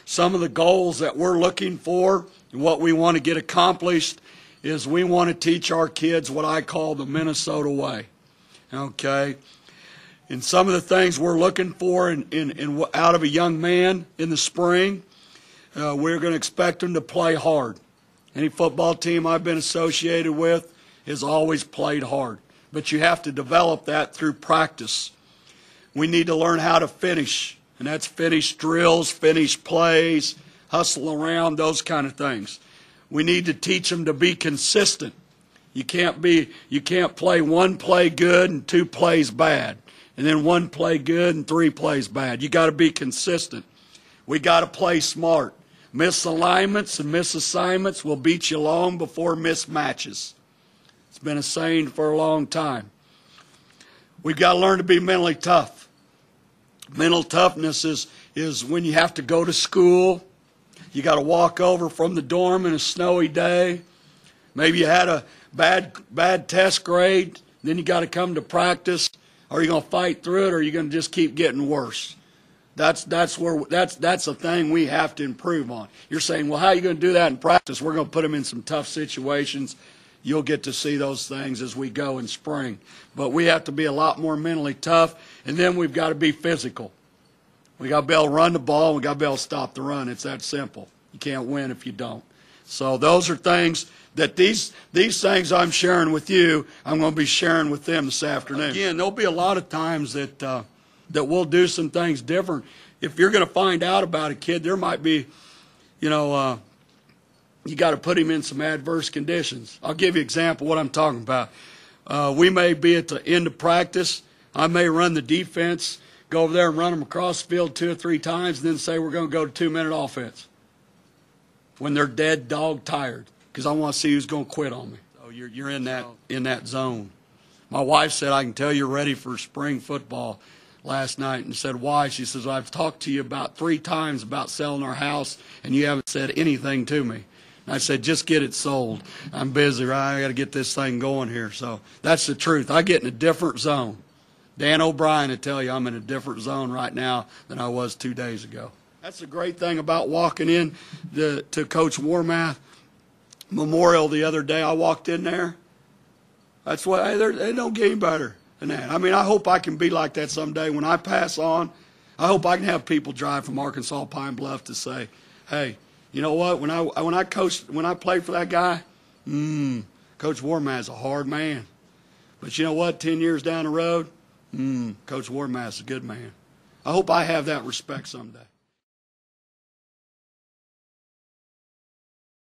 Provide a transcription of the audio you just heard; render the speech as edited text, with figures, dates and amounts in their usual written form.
some of the goals that we're looking for and what we want to get accomplished is we want to teach our kids what I call the Minnesota way. Okay? And some of the things we're looking for out of a young man in the spring, we're going to expect them to play hard. Any football team I've been associated with has always played hard. But you have to develop that through practice. We need to learn how to finish, and that's finish drills, finish plays, hustle around, those kind of things. We need to teach them to be consistent. You can't play one play good and 2 plays bad, and then 1 play good and 3 plays bad. You got to be consistent. We got to play smart. Misalignments and misassignments will beat you long before mismatches. It's been a saying for a long time. We've got to learn to be mentally tough. Mental toughness is when you have to go to school. You got to walk over from the dorm in a snowy day. Maybe you had a bad test grade. Then you got to come to practice. Are you going to fight through it, or are you going to just keep getting worse? That's a thing we have to improve on. You're saying, well, how are you going to do that in practice? We're going to put them in some tough situations. You'll get to see those things as we go in spring. But we have to be a lot more mentally tough, and then we've got to be physical. We got to be able to run the ball, and we got to be able to stop the run. It's that simple. You can't win if you don't. So those are things that these things I'm sharing with you, I'm going to be sharing with them this afternoon. Again, there'll be a lot of times that we'll do some things different. If you're going to find out about a kid, there might be, you got to put him in some adverse conditions. I'll give you an example of what I'm talking about. We may be at the end of practice. I may run the defense, go over there and run them across the field 2 or 3 times, and then say we're going to go to 2-minute offense when they're dead dog tired, because I want to see who's going to quit on me. So you're in that zone. My wife said, I can tell you're ready for spring football last night, and said, why? She says, I've talked to you about 3 times about selling our house, and you haven't said anything to me. And I said, just get it sold. I'm busy, right? I got to get this thing going here. So that's the truth. I get in a different zone. Dan O'Brien will tell you I'm in a different zone right now than I was 2 days ago. That's the great thing about walking in to Coach Warmath Memorial the other day. I walked in there. That's what they don't get any better than that. I mean, I hope I can be like that someday. When I pass on, I hope I can have people drive from Arkansas Pine Bluff to say, hey, you know what? When I played for that guy, Coach Warmath's a hard man. But you know what? 10 years down the road, Coach Warmath's a good man. I hope I have that respect someday.